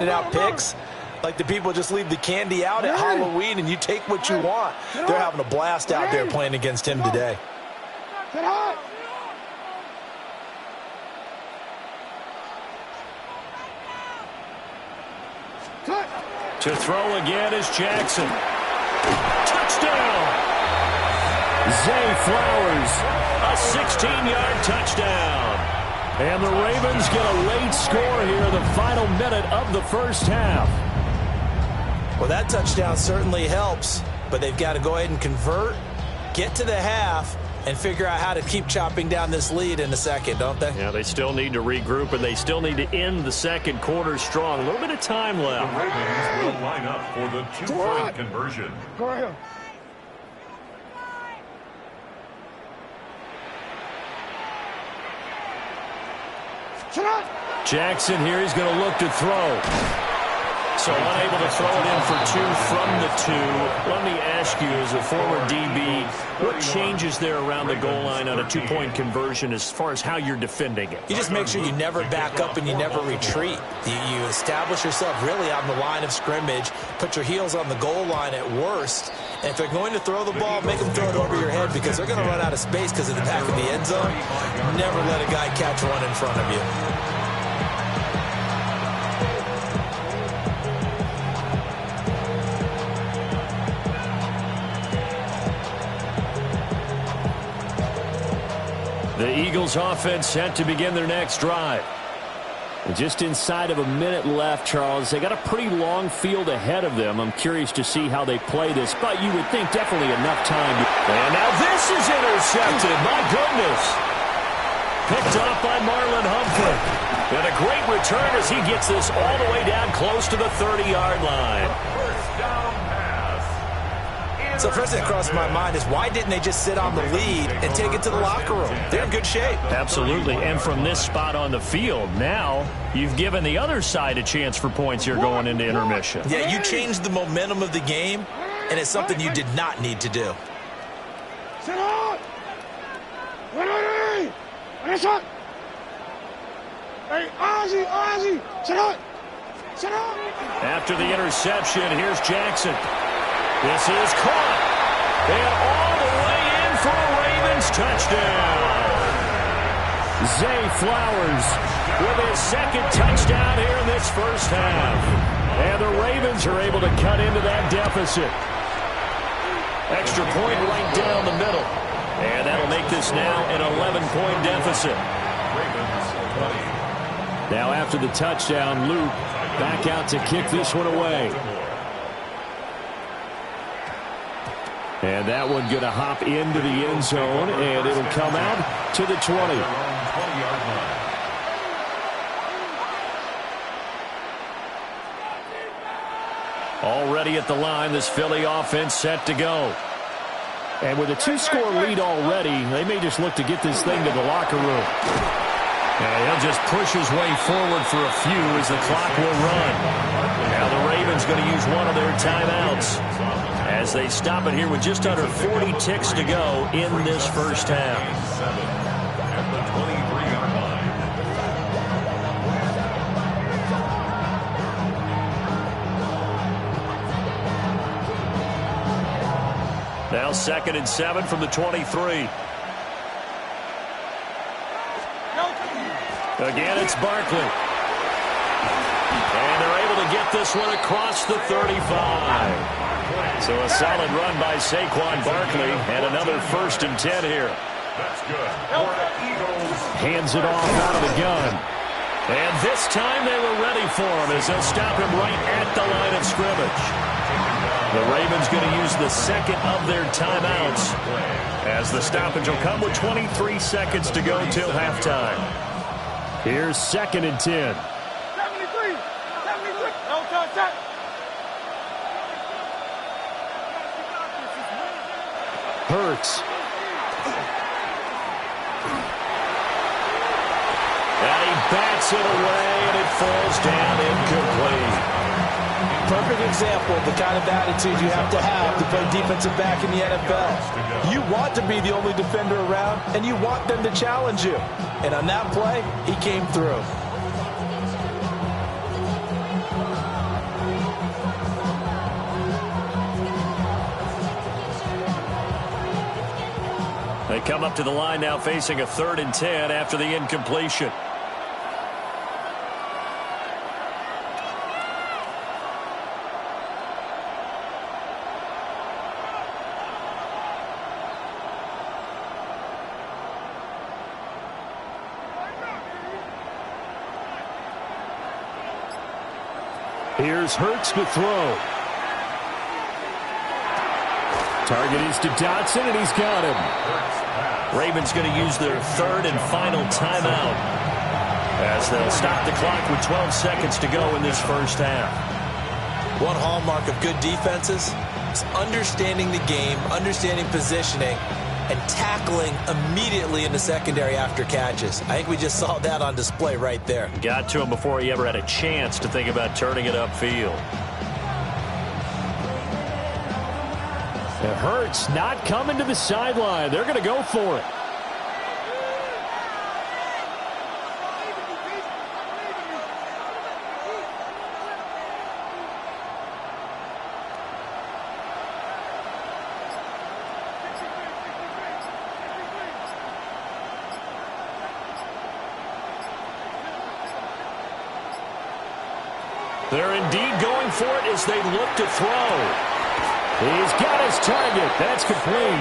out picks, like the people just leave the candy out at Halloween and you take what you want. They're having a blast out there playing against him today. To throw again is Jackson. Touchdown! Zay Flowers, a 16-yard touchdown. And the Ravens get a late score here in the final minute of the first half. Well, that touchdown certainly helps, but they've got to go ahead and convert, get to the half, and figure out how to keep chopping down this lead in the second, don't they? Yeah, they still need to regroup, and they still need to end the second quarter strong. A little bit of time left. The Ravens will line up for the two-point conversion. Go ahead. Jackson here, he's going to look to throw. So unable to throw it in for two from the two. Let me ask you, as a former DB, what changes there around the goal line on a two-point conversion as far as how you're defending it? You just make sure you never back up and you never retreat. You establish yourself really on the line of scrimmage, put your heels on the goal line at worst, and if they're going to throw the ball, make them throw it over your head because they're going to run out of space because of the back of the end zone. Never let a guy catch one in front of you. The Eagles offense set to begin their next drive. And just inside of a minute left, Charles. They got a pretty long field ahead of them. I'm curious to see how they play this, but you would think definitely enough time. And now this is intercepted. My goodness. Picked off by Marlon Humphrey. And a great return as he gets this all the way down close to the 30-yard line. First down pass. So first thing that crossed my mind is why didn't they just sit on the lead and take it to the locker room? They're in good shape. Absolutely. And from this spot on the field, now you've given the other side a chance for points here going into intermission. Yeah, you changed the momentum of the game, and it's something you did not need to do. Sit out! Ready! Shot! Hey, Ozzie! Sit out! Sit out! After the interception, here's Jackson. This is caught. And all the way in for a Ravens touchdown. Zay Flowers with his second touchdown here in this first half. And the Ravens are able to cut into that deficit. Extra point right down the middle. And that'll make this now an 11-point deficit. Now after the touchdown, Luke back out to kick this one away. And that one going to hop into the end zone, and it'll come out to the 20. Already at the line, this Philly offense set to go. And with a two-score lead already, they may just look to get this thing to the locker room. And he'll just push his way forward for a few as the clock will run. Now the Ravens going to use one of their timeouts as they stop it here with just under 40 ticks to go in this first half. At the 23-yard line. Now 2nd and 7 from the 23. Again, it's Barkley. And they're able to get this one across the 35. So a solid run by Saquon Barkley and another 1st and 10 here. That's good. For the Eagles. Hands it off out of the gun. And this time they were ready for him as they'll stop him right at the line of scrimmage. The Ravens going to use the second of their timeouts as the stoppage will come with 23 seconds to go till halftime. Here's 2nd and 10. 73! No touch! Hurts. And he bats it away, and it falls down incomplete. Perfect example of the kind of attitude you have to play defensive back in the NFL. You want to be the only defender around, and you want them to challenge you. And on that play, he came through. They come up to the line now facing a 3rd and 10 after the incompletion. Here's Hurts to throw. Target is to Dotson, and he's got him. Ravens going to use their 3rd and final timeout as they'll stop the clock with 12 seconds to go in this first half. One hallmark of good defenses is understanding the game, understanding positioning, and tackling immediately in the secondary after catches. I think we just saw that on display right there. Got to him before he ever had a chance to think about turning it upfield. It hurts not coming to the sideline. They're going to go for it. They're indeed going for it as they look to throw. He's got his target. That's complete. A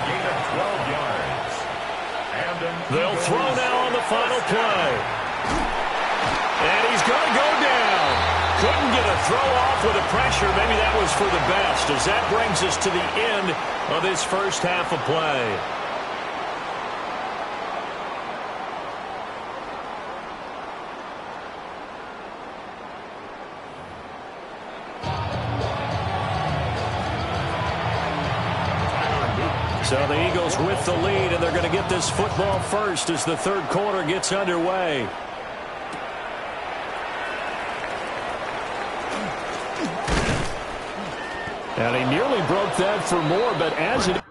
gain of 12 yards. They'll throw now on the final play. And he's going to go down. Couldn't get a throw off with the pressure. Maybe that was for the best, as that brings us to the end of this first half of play. So the Eagles with the lead, and they're going to get this football first as the 3rd quarter gets underway. And he nearly broke that for more, but as it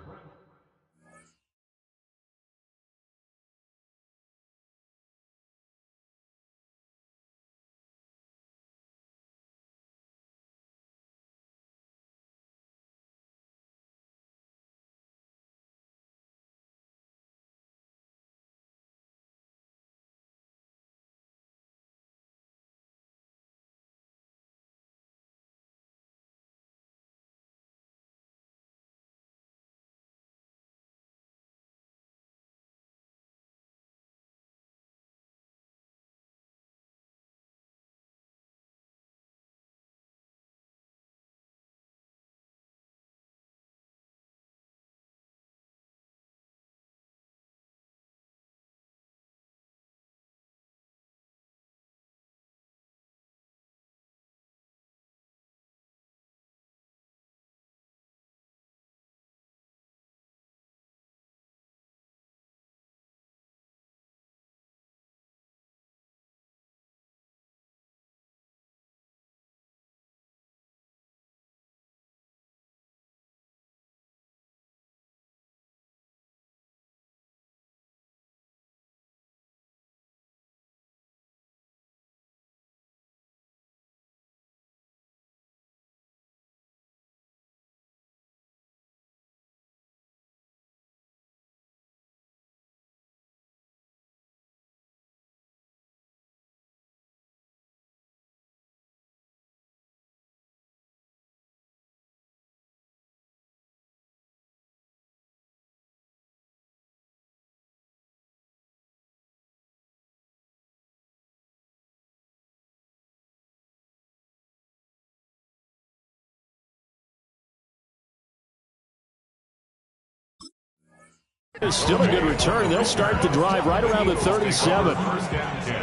is still a good return. They'll start the drive right around the 37. First down 10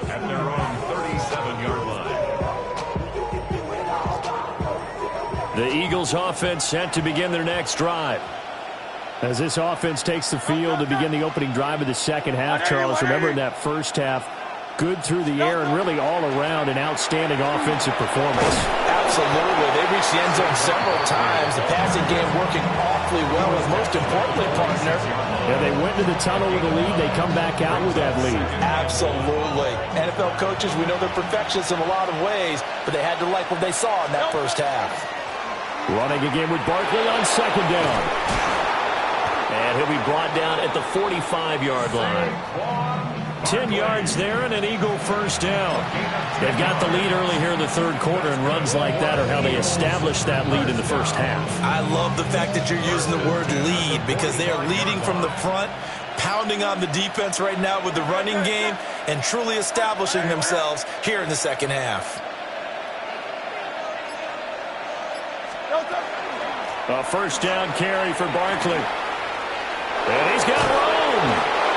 at their own 37-yard line. The Eagles offense set to begin their next drive. As this offense takes the field to begin the opening drive of the second half, Charles, remember in that first half, good through the air and really all around an outstanding offensive performance. Absolutely. They reached the end zone several times. The passing game working awfully well, with most importantly, partner. Yeah, they went to the tunnel with a lead. They come back out with that lead. Absolutely. NFL coaches, we know they're perfectionists in a lot of ways, but they had to like what they saw in that first half. Running again with Barkley on second down. And he'll be brought down at the 45-yard line. 10 yards there and an Eagle first down. They've got the lead early here in the third quarter, and runs like that are how they establish that lead in the first half. I love the fact that you're using the word lead because they are leading from the front, pounding on the defense right now with the running game, and truly establishing themselves here in the second half. A first down carry for Barkley. And he's got room.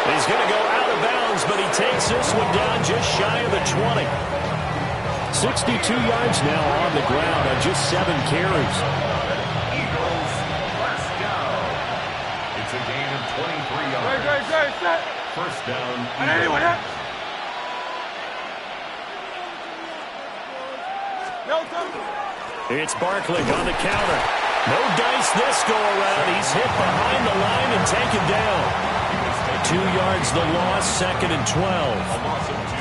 He's going to go out of bounds, but he takes this one down just shy of the 20. 62 yards now on the ground on just 7 carries. Eagles first down. It's a gain of 23 yards. First down. Eagles. It's Barkley on the counter. No dice this go around. He's hit behind the line and taken down. 2 yards the loss, second and 12.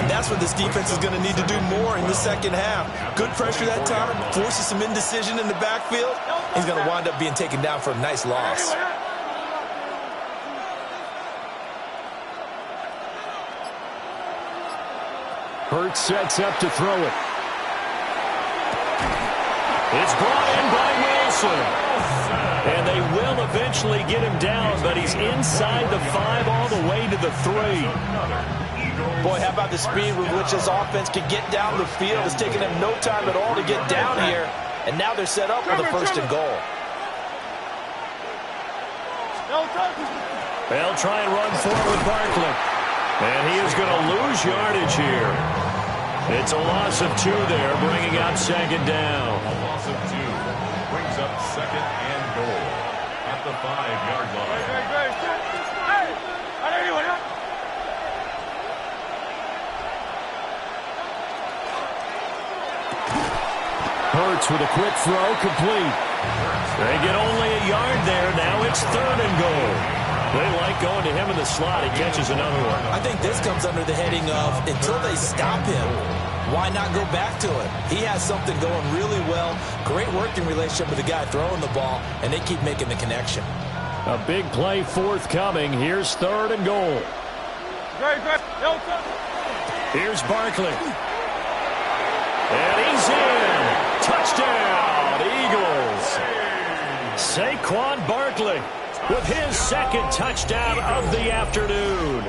And that's what this defense is going to need to do more in the second half. Good pressure that time, forces some indecision in the backfield. He's going to wind up being taken down for a nice loss. Hurts sets up to throw it. It's brought in by Wilson. And they will eventually get him down, but he's inside the 5 all the way to the 3. Boy, how about the speed with which this offense can get down the field? It's taken them no time at all to get down here. And now they're set up for the first and goal. They'll try and run forward with Barkley. And he is going to lose yardage here. It's a loss of 2 there, bringing up second down. A loss of 2 brings up second and goal at the 5-yard line. Hurts with a quick throw, complete. They get only a yard there. Now it's third and goal. They like going to him in the slot. He catches another one. I think this comes under the heading of until they stop him, why not go back to it? He has something going really well. Great working relationship with the guy throwing the ball, and they keep making the connection. A big play forthcoming. Here's third and goal. Here's Barkley. And he's in. Touchdown, Eagles. Saquon Barkley with his second touchdown of the afternoon.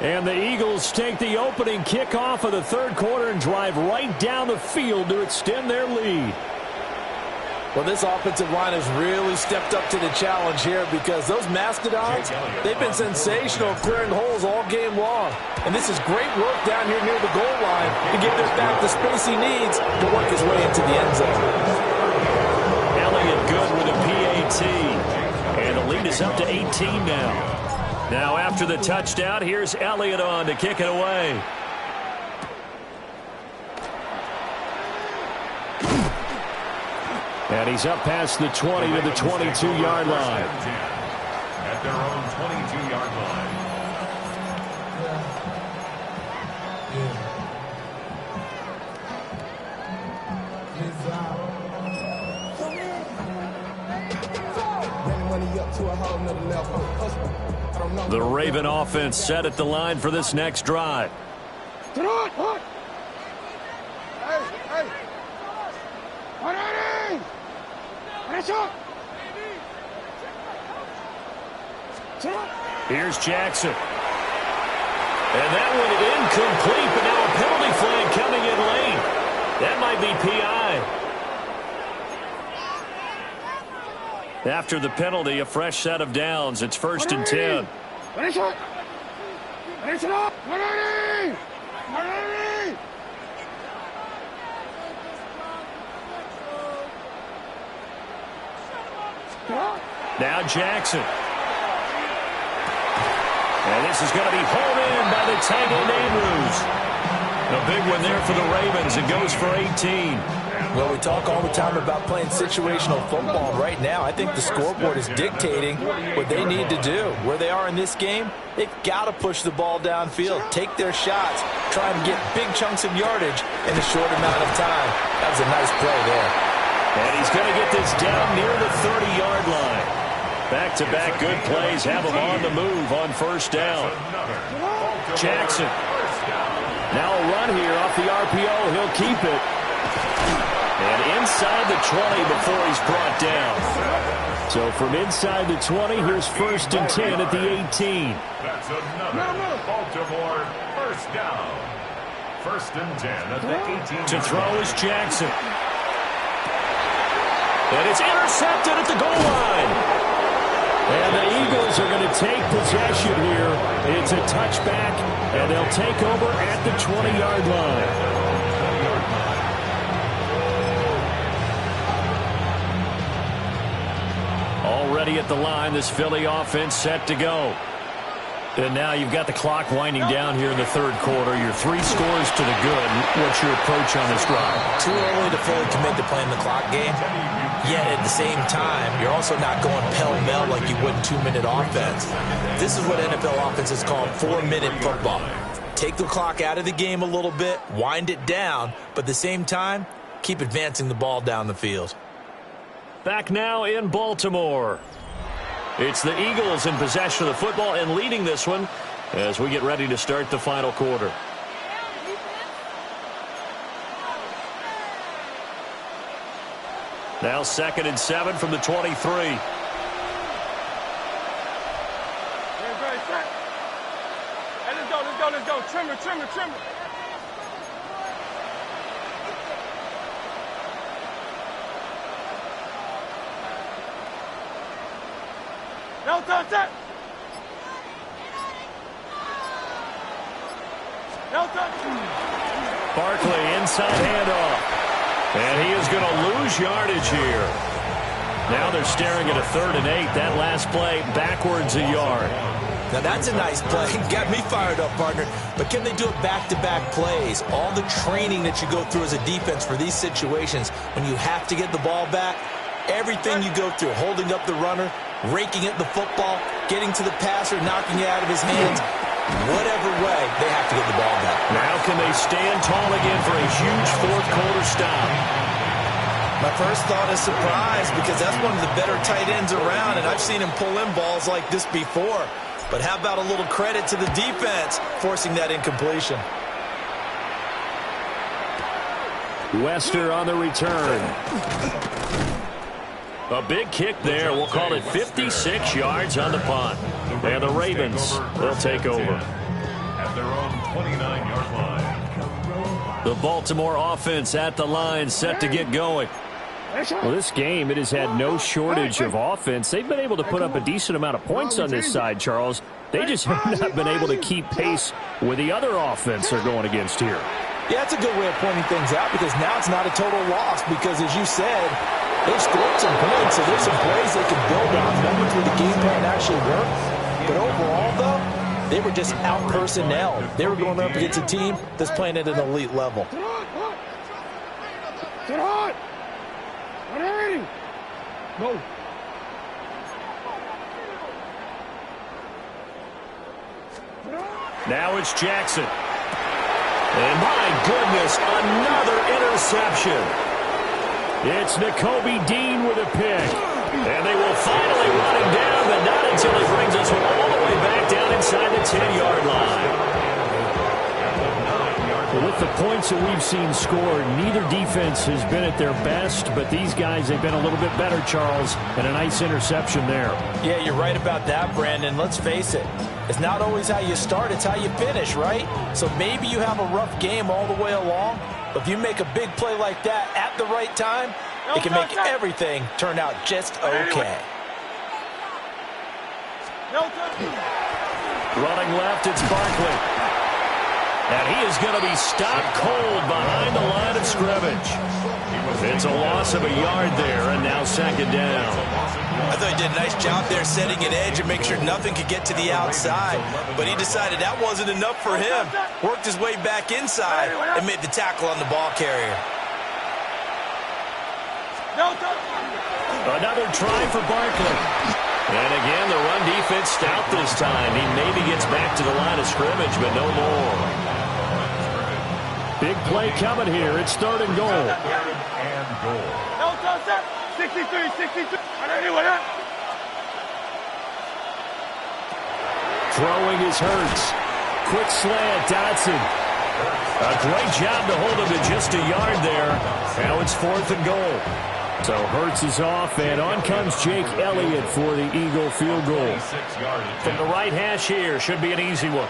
And the Eagles take the opening kickoff of the third quarter and drive right down the field to extend their lead. Well, this offensive line has really stepped up to the challenge here because those Mastodons, they've been sensational clearing holes all game long. And this is great work down here near the goal line to give this back the space he needs to work his way into the end zone. Elliott good with a PAT. And the lead is up to 18 now. Now after the touchdown, here's Elliott on to kick it away. And he's up past the 20 to the 22-yard line. At their own 22-yard line. The Raven offense set at the line for this next drive. Here's Jackson. And that one incomplete, but now a penalty flag coming in late. That might be PI. After the penalty, a fresh set of downs. It's first and 10. Now Jackson. And this is going to be hauled in by the tight end Andrews. A big one there for the Ravens. It goes for 18. Well, we talk all the time about playing situational football. Right now, I think the scoreboard is dictating what they need to do. Where they are in this game, they've got to push the ball downfield, take their shots, try and get big chunks of yardage in a short amount of time. That was a nice play there. And he's going to get this down near the 30-yard line. Back-to-back good plays have him on the move on first down. Jackson. Now a run here off the RPO. He'll keep it. And inside the 20 before he's brought down. So from inside the 20, here's 1st and 10 at the 18. That's another Baltimore first down. 1st and 10 at the 18. To throw is Jackson. And it's intercepted at the goal line. And the Eagles are going to take possession here. It's a touchback, and they'll take over at the 20-yard line. Already at the line, this Philly offense set to go. And now you've got the clock winding down here in the 3rd quarter. You're 3 scores to the good. What's your approach on this drive? Too early to fully commit to playing the clock game. Yet at the same time, you're also not going pell-mell like you would in 2-minute offense. This is what NFL offenses call 4-minute football. Take the clock out of the game a little bit, wind it down, but at the same time, keep advancing the ball down the field. Back now in Baltimore. It's the Eagles in possession of the football and leading this one as we get ready to start the final quarter. Now 2nd and 7 from the 23. Great, set. Hey, let's go. Trimmer. No time, set. No time. Barkley inside handoff. And he is going to lose yardage here. Now they're staring at a 3rd and 8. That last play backwards a yard. Now that's a nice play. Got me fired up, partner. But can they do it back-to-back plays? All the training that you go through as a defense for these situations, when you have to get the ball back, everything you go through, holding up the runner, raking at the football, getting to the passer, knocking it out of his hands, whatever way, they have to get the ball back. Now can they stand tall again for a huge 4th quarter stop? My first thought is surprise, because that's one of the better tight ends around, and I've seen him pull in balls like this before. But how about a little credit to the defense forcing that incompletion? Wester on the return. A big kick there. We'll call it 56 yards on the punt. And the Ravens, they'll take over. At their own 29-yard line. The Baltimore offense at the line, set to get going. Well, this game, it has had no shortage of offense. They've been able to put up a decent amount of points on this side, Charles. They just have not been able to keep pace with the other offense they're going against here. Yeah, that's a good way of pointing things out, because now it's not a total loss, because as you said, they've scored some points, so there's some plays they can build on, moments where the game plan actually worked. But overall, though, they were just out-personnelled. They were going up against a team that's playing at an elite level. Get hot! Ready! Go! Now it's Jackson. And my goodness, another interception. It's Nakobe Dean with a pick. And they will finally run him down, but not until he brings us all the way back down inside the 10-yard line. Well, with the points that we've seen scored, neither defense has been at their best, but these guys, they've been a little bit better, Charles, and a nice interception there. Yeah, you're right about that, Brandon. Let's face it. It's not always how you start, it's how you finish, right? So maybe you have a rough game all the way along, but if you make a big play like that at the right time, it can make everything turn out just okay. Running left, it's Barkley. And he is going to be stopped cold behind the line of scrimmage. It's a loss of a yard there, and now 2nd down. I thought he did a nice job there setting an edge and make sure nothing could get to the outside. But he decided that wasn't enough for him. Worked his way back inside and made the tackle on the ball carrier. Another try for Barkley. And again, the run defense stout this time. He maybe gets back to the line of scrimmage, but no more. Big play coming here. It's 3rd and goal. And goal. No, set. 63, 63. Anyone hit? Throwing is Hurts. Quick slant, Dotson. A great job to hold him to just a yard there. Now it's 4th and goal. So Hurts is off, and on comes Jake Elliott for the Eagle field goal. From the right hash here, should be an easy one.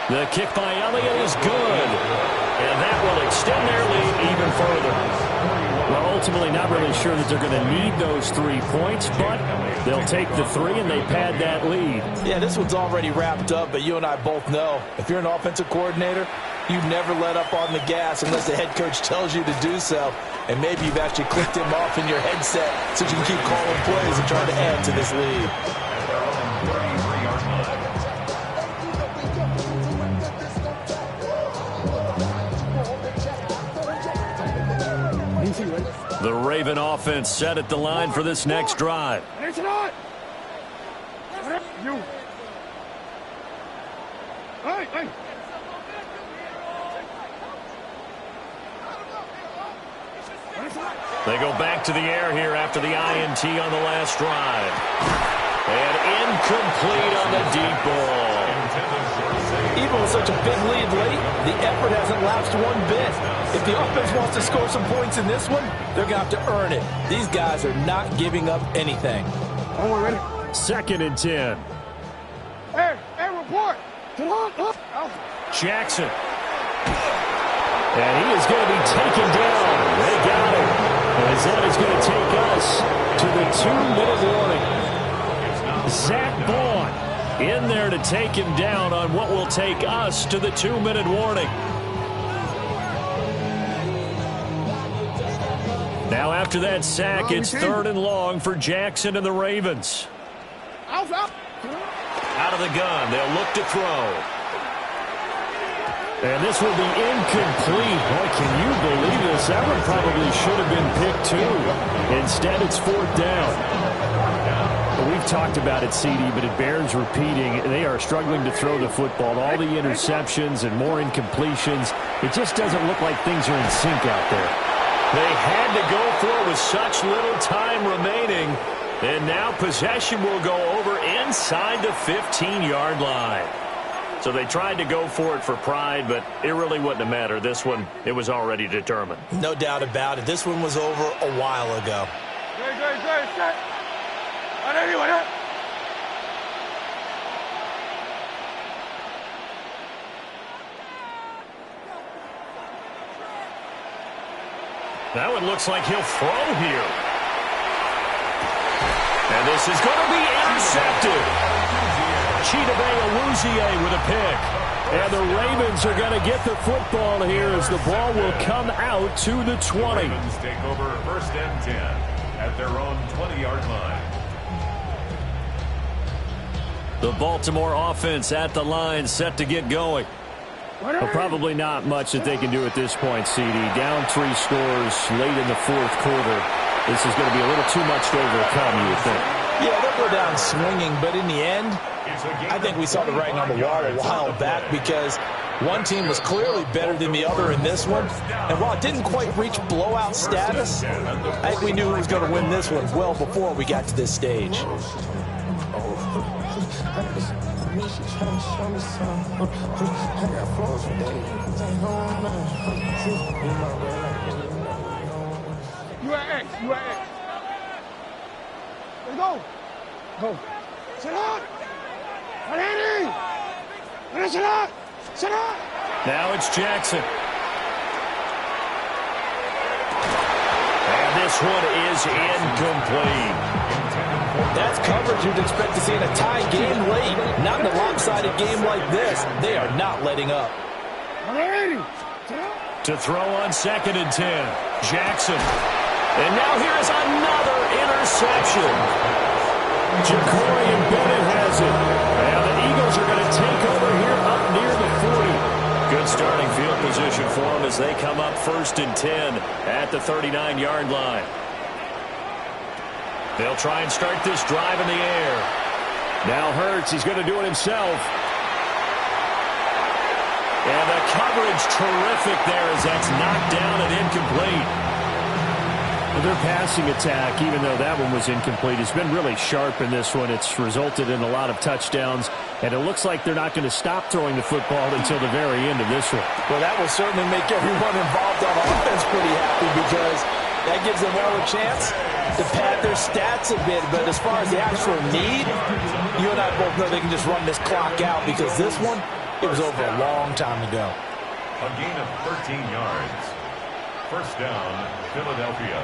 The kick by Elliott is good. And that will extend their lead even further. Well, ultimately not really sure that they're going to need those 3 points, but they'll take the 3 and they pad that lead. Yeah, this one's already wrapped up, but you and I both know if you're an offensive coordinator, you never let up on the gas unless the head coach tells you to do so. And maybe you've actually clicked him off in your headset so you can keep calling plays and trying to add to this lead. The Raven offense set at the line for this next drive. It's not. You. Hey. They go back to the air here after the INT on the last drive. And incomplete on the deep ball. Even with such a big lead late, the effort hasn't lapsed one bit. If the offense wants to score some points in this one, they're going to have to earn it. These guys are not giving up anything. Oh, we're ready. 2nd and 10. Hey, report. Jackson. And he is going to be taken down. They got him. As that is going to take us to the 2-minute warning. Zach Vaughn in there to take him down on what will take us to the 2-minute warning. Now after that sack, it's 3rd and long for Jackson and the Ravens. Out. Out of the gun, they'll look to throw. And this will be incomplete. Boy, can you believe this? That one probably should have been picked too. Instead, it's 4th down. Well, we've talked about it, CD, but it bears repeating. They are struggling to throw the football. All the interceptions and more incompletions. It just doesn't look like things are in sync out there. They had to go for it with such little time remaining. And now possession will go over inside the 15-yard line. So they tried to go for it for pride, but it really wouldn't have mattered. This one, it was already determined. No doubt about it. This one was over a while ago. Great, set. Anyone hit? Now it looks like he'll throw here. And this is going to be intercepted. Chidobe Awuzie with a pick. And the Ravens are going to get the football here as the ball will come out to the 20. Ravens take over 1st and 10 at their own 20-yard line. The Baltimore offense at the line, set to get going. Well, probably not much that they can do at this point, CD. Down 3 scores late in the 4th quarter. This is going to be a little too much to overcome, you would think. Yeah, they'll go down swinging, but in the end, I think we saw the writing on the wall a while back because one team was clearly better than the other in this one. And while it didn't quite reach blowout status, I think we knew who was going to win this one well before we got to this stage. You at X. Let's go. Sit out. Sit out. Now it's Jackson. And this one is incomplete. That's coverage you'd expect to see in a tie game late. Not in a lopsided game like this. They are not letting up. To throw on 2nd and 10. Jackson. And now here is another interception. Jacorian Bennett has it. And the Eagles are going to take over here up near the 40. Good starting field position for them as they come up 1st and 10 at the 39-yard line. They'll try and start this drive in the air. Now Hurts, he's going to do it himself. And the coverage terrific there as that's knocked down and incomplete. Their passing attack, even though that one was incomplete, has been really sharp in this one. It's resulted in a lot of touchdowns, and it looks like they're not going to stop throwing the football until the very end of this one. Well, that will certainly make everyone involved on offense pretty happy because that gives them all a chance to pad their stats a bit. But as far as the actual need, you and I both know they can just run this clock out because this one, it was over a long time ago. A gain of 13 yards. First down, Philadelphia.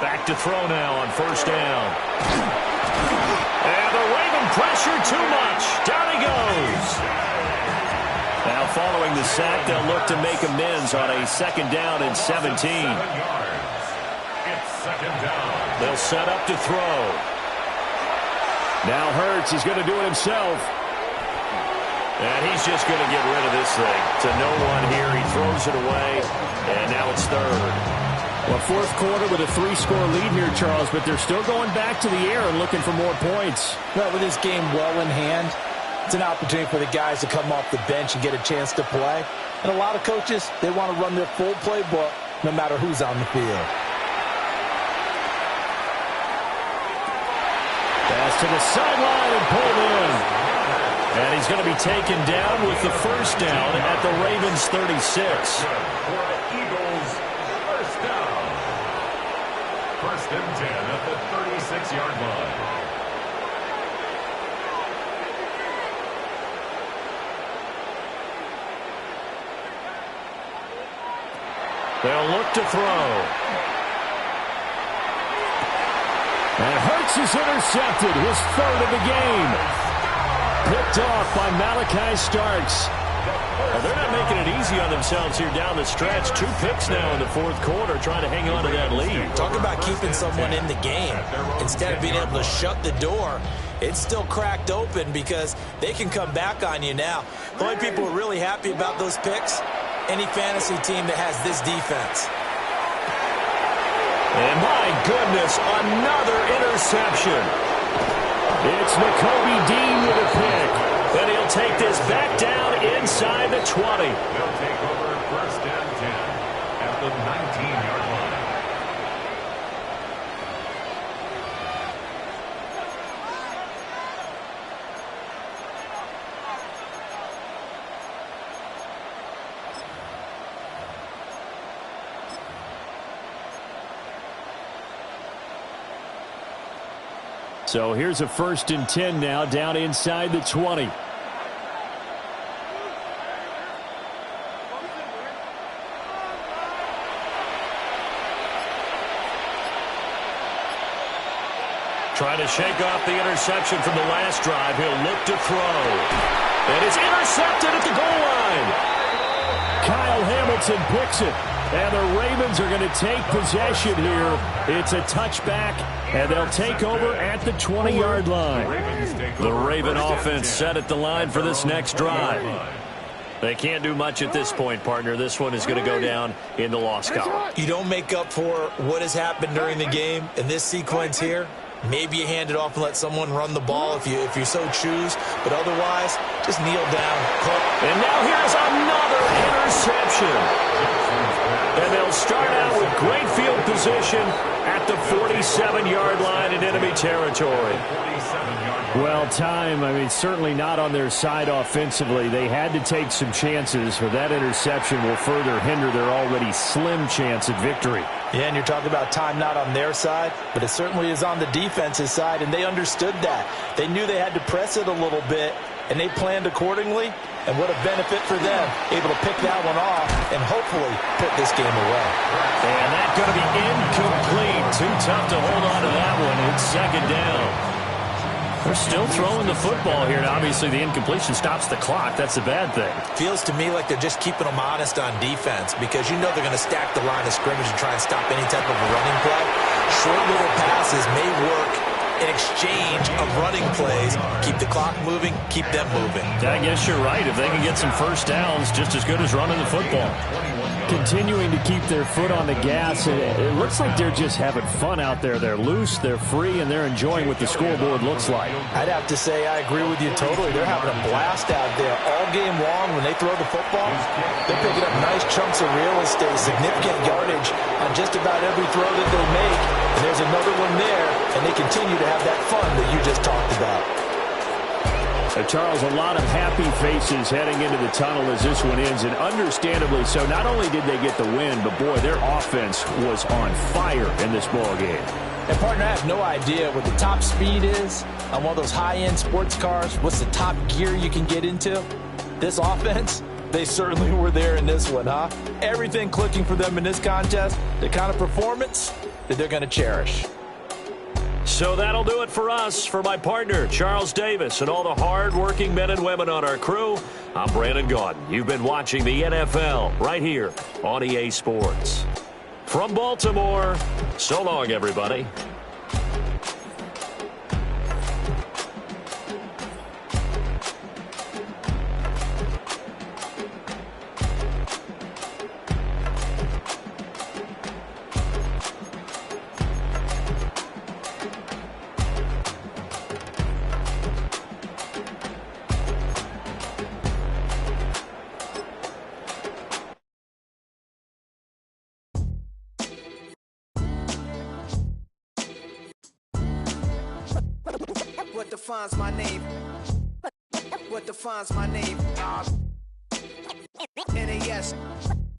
Back to throw now on 1st down. And the Raven pressure too much. Down he goes. Now following the sack, they'll look to make amends on a 2nd down and 17. 7 yards. It's 2nd down. They'll set up to throw. Now Hurts, he's going to do it himself. And he's just going to get rid of this thing. To no one here. He throws it away. And now it's 3rd. Well, 4th quarter with a 3-score lead here, Charles, but they're still going back to the air and looking for more points. Well, with this game well in hand, it's an opportunity for the guys to come off the bench and get a chance to play. And a lot of coaches, they want to run their full playbook no matter who's on the field. Pass to the sideline and pulled in. And he's going to be taken down with the 1st down at the Ravens 36. Eagles, 1st down. 1st and 10 at the 36-yard line. They'll look to throw. And Hurts is intercepted, his 3rd of the game. Picked off by Malachi Starks. Well, they're not making it easy on themselves here down the stretch. 2 picks now in the 4th quarter, trying to hang on to that lead. Talk about keeping someone in the game. Instead of being able to shut the door, it's still cracked open because they can come back on you now. The only people who are really happy about those picks, any fantasy team that has this defense. And my goodness, another interception. It's Nakobe Dean with a pick. And he'll take this back down inside the 20. They'll take over 1st and 10 at the 19-yard line. So here's a 1st and 10 now down inside the 20. Trying to shake off the interception from the last drive. He'll look to throw. And it's intercepted at the goal line. Kyle Hamilton picks it. And the Ravens are going to take possession here. It's a touchback, and they'll take over at the 20-yard line. The Raven offense set at the line for this next drive. They can't do much at this point, partner. This one is going to go down in the loss column. You don't make up for what has happened during the game in this sequence here. Maybe you hand it off and let someone run the ball if you so choose. But otherwise, just kneel down. And now here's another interception. And they'll start out with great field position at the 47-yard line in enemy territory. Well, certainly not on their side offensively. They had to take some chances, but that interception will further hinder their already slim chance at victory. Yeah, and you're talking about time not on their side, but it certainly is on the defense's side, and they understood that. They knew they had to press it a little bit, and they planned accordingly. And what a benefit for them, able to pick that one off and hopefully put this game away. And that's going to be incomplete. Too tough to hold on to that one. It's 2nd down. They're still throwing the football here, and obviously the incompletion stops the clock. That's a bad thing. Feels to me like they're just keeping them honest on defense because you know they're going to stack the line of scrimmage and try and stop any type of a running play. Short little passes may work in exchange of running plays. Keep the clock moving, keep them moving. I guess you're right. If they can get some first downs, just as good as running the football. Continuing to keep their foot on the gas. It looks like they're just having fun out there. They're loose, they're free, and they're enjoying what the scoreboard looks like. I'd have to say I agree with you totally. They're having a blast out there all game long. When they throw the football, they're picking up nice chunks of real estate, significant yardage on just about every throw that they make. And there's another one there, and they continue to have that fun that you just talked about. Charles, a lot of happy faces heading into the tunnel as this one ends, and understandably so. Not only did they get the win, but, boy, their offense was on fire in this ball game. And, partner, I have no idea what the top speed is on one of those high-end sports cars. What's the top gear you can get into? This offense, they certainly were there in this one, huh? Everything clicking for them in this contest, the kind of performance that they're going to cherish. So that'll do it for us. For my partner, Charles Davis, and all the hard-working men and women on our crew, I'm Brandon Gaudin. You've been watching the NFL right here on EA Sports. From Baltimore, so long, everybody. What defines my name? What defines my name? NAS.